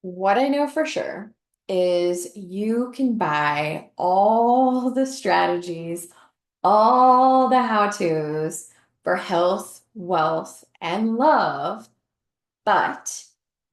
What I know for sure is you can buy all the strategies, all the how-tos for health, wealth, and love. But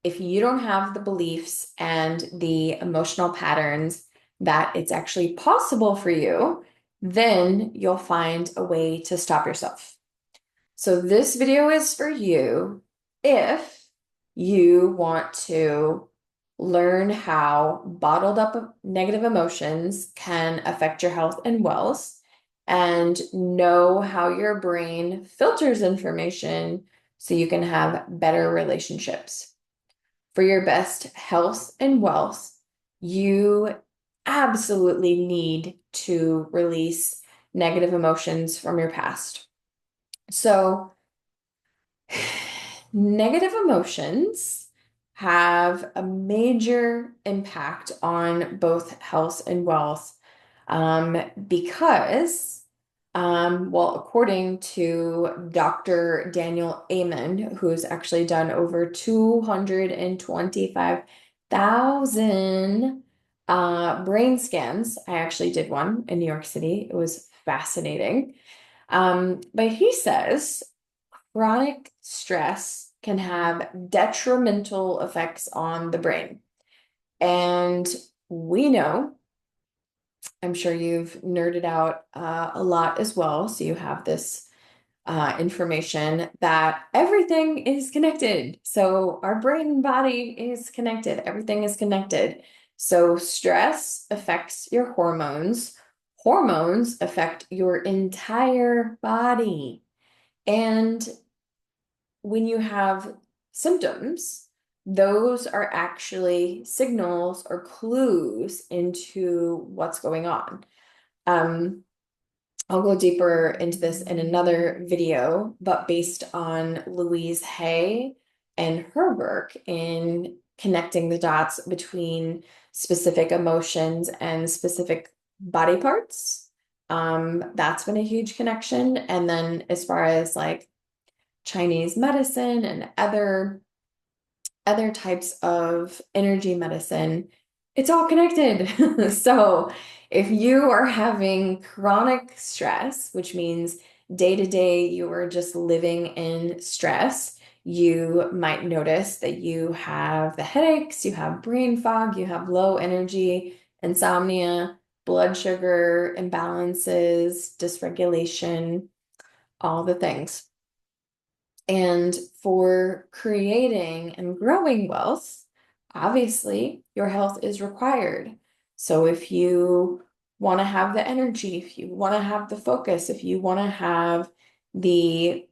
if you don't have the beliefs and the emotional patterns that it's actually possible for you, then you'll find a way to stop yourself. So this video is for you if you want to learn how bottled up negative emotions can affect your health and wealth and know how your brain filters information so you can have better relationships. For your best health and wealth, you absolutely need to release negative emotions from your past. So, negative emotions have a major impact on both health and wealth because, well, according to Dr. Daniel Amen, who's actually done over 225,000 brain scans. I actually did one in New York City. It was fascinating. But he says chronic stress can have detrimental effects on the brain. And we know, I'm sure you've nerded out a lot as well. So you have this information that everything is connected. So our brain and body is connected, everything is connected. So stress affects your hormones, hormones affect your entire body. And when you have symptoms, those are actually signals or clues into what's going on. Um, I'll go deeper into this in another video, but based on Louise Hay and her work in connecting the dots between specific emotions and specific body parts, that's been a huge connection. And then as far as like Chinese medicine and other types of energy medicine, it's all connected. So if you are having chronic stress, which means day to day you are just living in stress, you might notice that you have the headaches, you have brain fog, you have low energy, insomnia, blood sugar imbalances, dysregulation, all the things. And for creating and growing wealth, obviously your health is required. So if you want to have the energy, if you want to have the focus, if you want to have the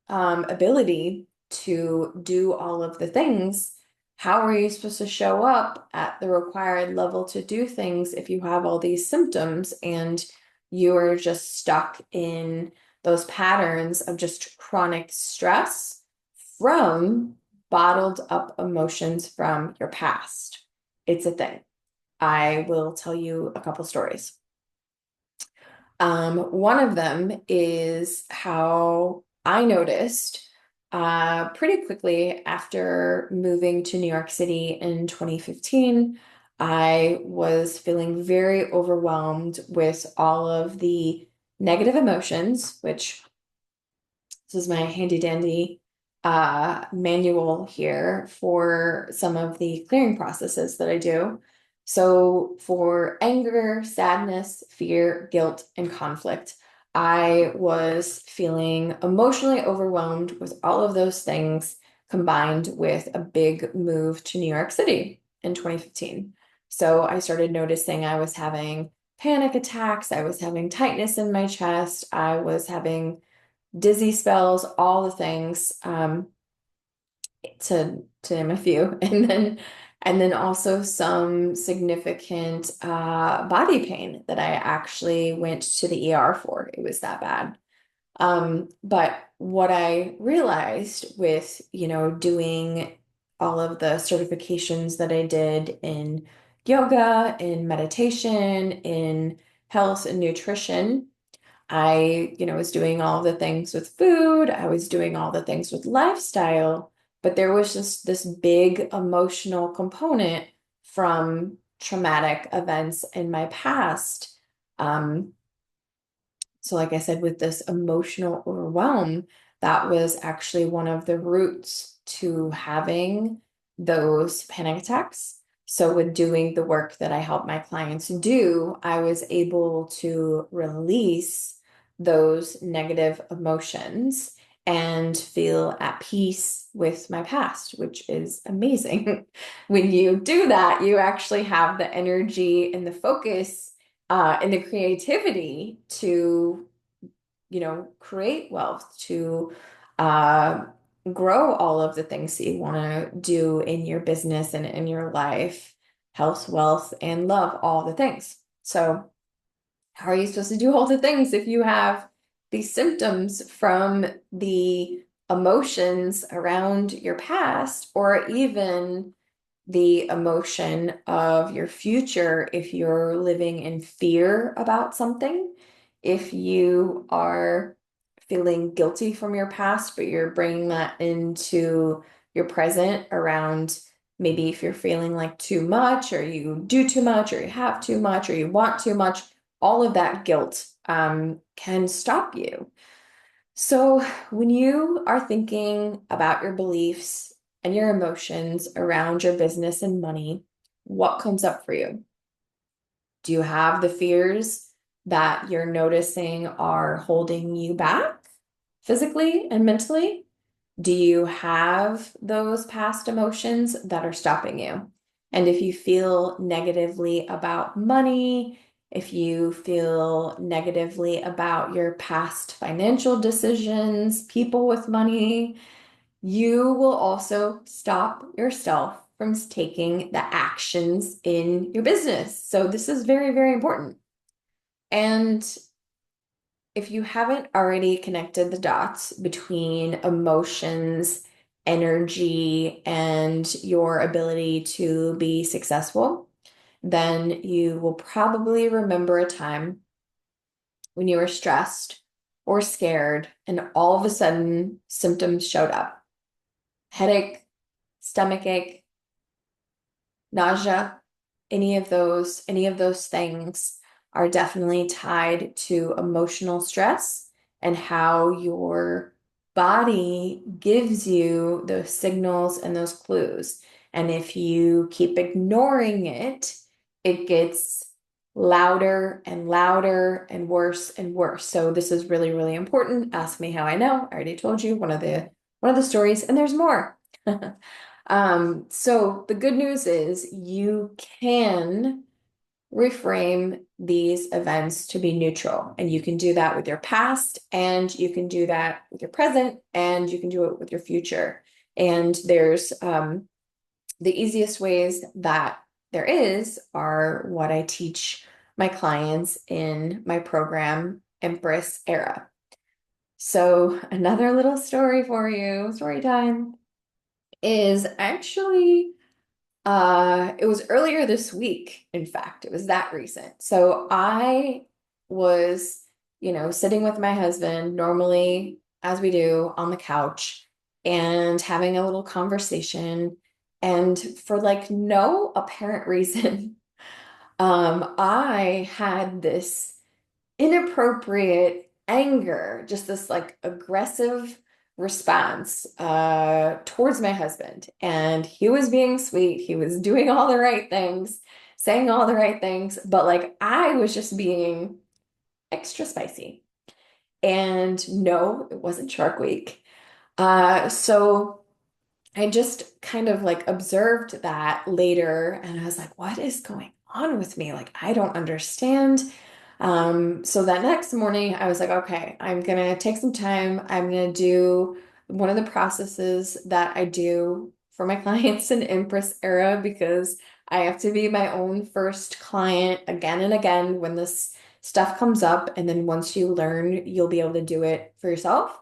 ability to do all of the things, how are you supposed to show up at the required level to do things if you have all these symptoms and you are just stuck in those patterns of just chronic stress from bottled up emotions from your past? It's a thing. I will tell you a couple stories. One of them is how I noticed pretty quickly after moving to New York City in 2015, I was feeling very overwhelmed with all of the negative emotions, which this is my handy dandy manual here for some of the clearing processes that I do. So for anger, sadness, fear, guilt, and conflict, I was feeling emotionally overwhelmed with all of those things combined with a big move to New York City in 2015. So I started noticing I was having panic attacks, I was having tightness in my chest, I was having dizzy spells, all the things, to name a few, and then also some significant body pain that I actually went to the ER for. It was that bad. But what I realized with, doing all of the certifications that I did in yoga, in meditation, in health and nutrition, I was doing all the things with food, I was doing all the things with lifestyle, but there was just this big emotional component from traumatic events in my past. Um, so, like I said, with this emotional overwhelm, that was actually one of the roots to having those panic attacks. So, with doing the work that I help my clients do, I was able to release those negative emotions and feel at peace with my past, which is amazing. When you do that, you actually have the energy and the focus and the creativity to, create wealth, to uh, grow all of the things that you want to do in your business and in your life, health, wealth, and love, all the things. So, how are you supposed to do all the things if you have these symptoms from the emotions around your past, or even the emotion of your future if you're living in fear about something, if you are feeling guilty from your past, but you're bringing that into your present around maybe if you're feeling like too much, or you do too much, or you have too much, or you want too much, all of that guilt can stop you. So, when you are thinking about your beliefs and your emotions around your business and money, what comes up for you? Do you have the fears that you're noticing are holding you back physically and mentally? Do you have those past emotions that are stopping you? And if you feel negatively about money, if you feel negatively about your past financial decisions, people with money, you will also stop yourself from taking the actions in your business. So this is very, very important. And if you haven't already connected the dots between emotions, energy, and your ability to be successful, then you will probably remember a time when you were stressed or scared, and all of a sudden symptoms showed up: headache, stomach ache, nausea, any of those things are definitely tied to emotional stress and how your body gives you those signals and those clues. And if you keep ignoring it, it gets louder and louder and worse and worse. So this is really, really important. Ask me how I know. I already told you one of the stories, and there's more. So the good news is you can reframe these events to be neutral, and you can do that with your past, and you can do that with your present, and you can do it with your future. And there's the easiest ways that there is are what I teach my clients in my program, Empress Era. So another little story for you, story time, is actually it was earlier this week, in fact. It was that recent. So I was, sitting with my husband, normally, as we do, on the couch and having a little conversation. And for like no apparent reason, I had this inappropriate anger, just this like aggressive response towards my husband. And he was being sweet, he was doing all the right things, saying all the right things, but like I was just being extra spicy. And no, it wasn't Shark Week. So I just kind of like observed that later, and I was like, what is going on with me? Like, I don't understand. So that next morning, I was like, okay, I'm gonna take some time. I'm gonna do one of the processes that I do for my clients in Empress Era, because I have to be my own first client again and again when this stuff comes up. And then once you learn, you'll be able to do it for yourself.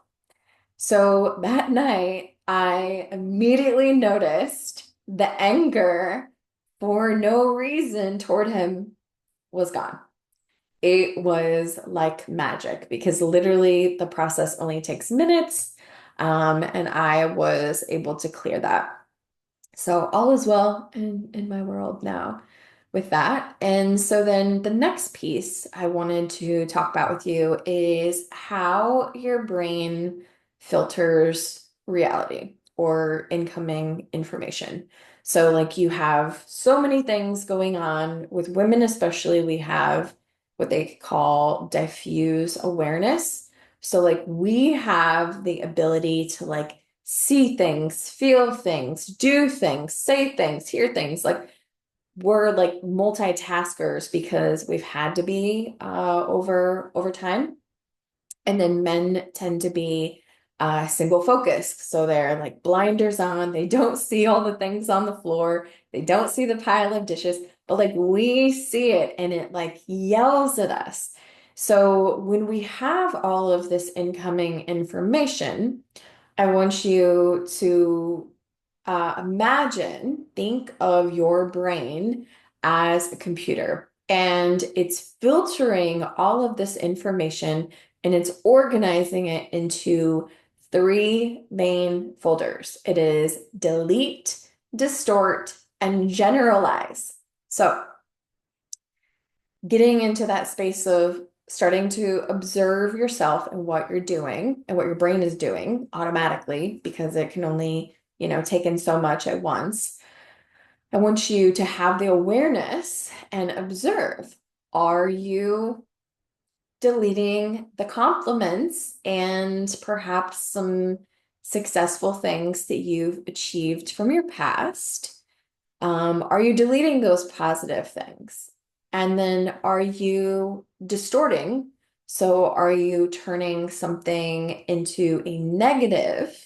So that night, I immediately noticed the anger for no reason toward him was gone. It was like magic, because literally the process only takes minutes. And I was able to clear that. So all is well in my world now with that. And so then the next piece I wanted to talk about with you is how your brain filters reality or incoming information. So like you have so many things going on with women, especially we have what they call diffuse awareness. So like we have the ability to like see things, feel things, do things, say things, hear things. Like we're like multitaskers because we've had to be over time. And then men tend to be single focused. So they're like blinders on. They don't see all the things on the floor. They don't see the pile of dishes, but like we see it and it like yells at us. So when we have all of this incoming information, I want you to think of your brain as a computer, and it's filtering all of this information and it's organizing it into three main folders. It is delete, distort, and generalize. So getting into that space of starting to observe yourself and what you're doing and what your brain is doing automatically because it can only, take in so much at once. I want you to have the awareness and observe. Are you deleting the compliments and perhaps some successful things that you've achieved from your past? Are you deleting those positive things? And then are you distorting? So are you turning something into a negative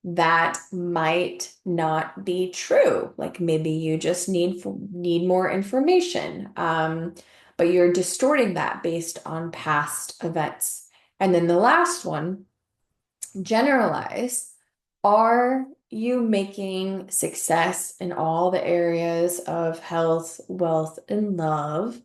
that might not be true? Like maybe you just need more information, but you're distorting that based on past events. And then the last one, generalize. Are you making success in all the areas of health, wealth, and love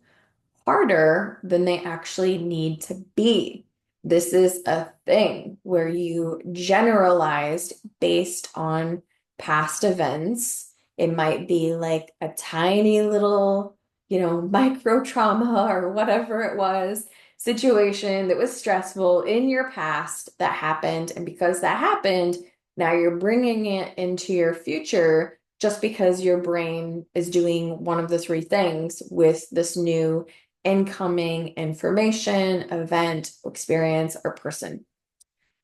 harder than they actually need to be? This is a thing where you generalized based on past events. It might be like a tiny little, micro trauma or whatever it was, situation that was stressful in your past that happened. And because that happened, now you're bringing it into your future just because your brain is doing one of the three things with this new incoming information, event, experience, or person.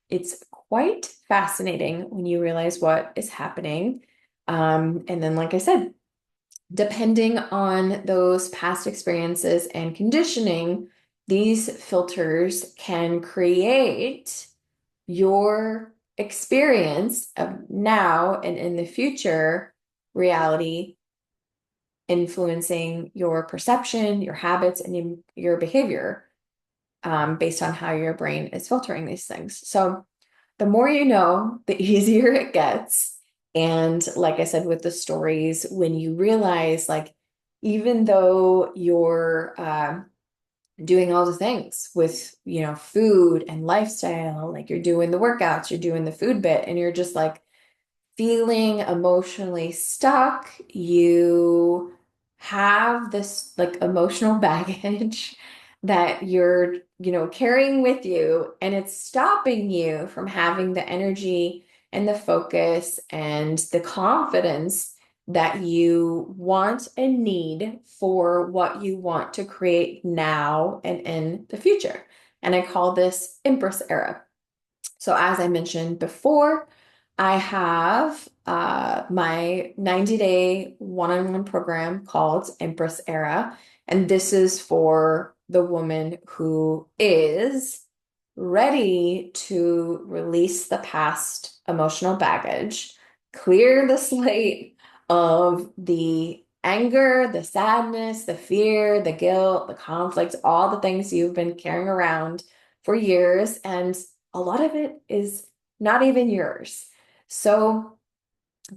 It's quite fascinating when you realize what is happening. And then, like I said, depending on those past experiences and conditioning, these filters can create your experience of now and in the future reality, influencing your perception, your habits, and your behavior based on how your brain is filtering these things. So the more you know, the easier it gets. And like I said, with the stories, when you realize, like, even though you're doing all the things with, food and lifestyle, like you're doing the workouts, you're doing the food bit, and you're just like, feeling emotionally stuck, you have this like emotional baggage that you're, carrying with you, and it's stopping you from having the energy and the focus and the confidence that you want and need for what you want to create now and in the future. And I call this Empress era. So as I mentioned before, I have my 90-day one-on-one program called Empress Era. And this is for the woman who is ready to release the past emotional baggage, clear the slate of the anger, the sadness, the fear, the guilt, the conflict, all the things you've been carrying around for years. And a lot of it is not even yours. So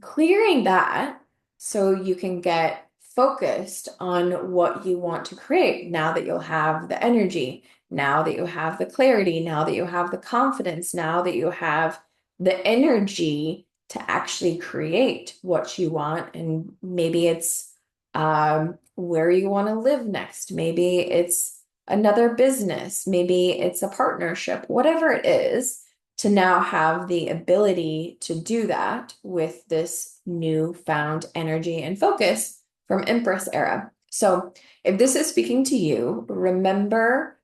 clearing that so you can get focused on what you want to create now that you'll have the energy, now that you have the clarity, now that you have the confidence, now that you have the energy to actually create what you want. And maybe it's where you want to live next. Maybe it's another business. Maybe it's a partnership, whatever it is, to now have the ability to do that with this newfound energy and focus from Empress era. So if this is speaking to you, remember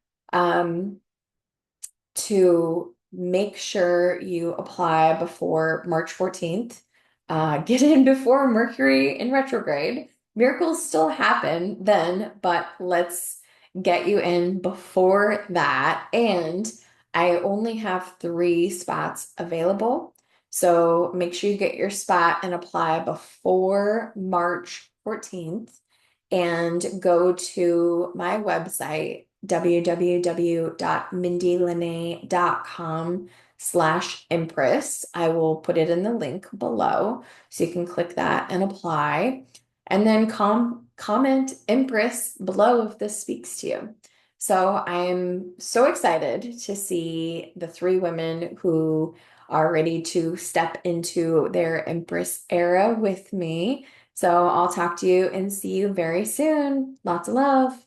to make sure you apply before March 14th. Get in before Mercury in retrograde. Miracles still happen then, but let's get you in before that. And I only have 3 spots available. So make sure you get your spot and apply before March 14th and go to my website, www.mindylene.com/Empress. I will put it in the link below so you can click that and apply. And then comment Empress below if this speaks to you. So I'm so excited to see the 3 women who are ready to step into their Empress era with me. So I'll talk to you and see you very soon. Lots of love.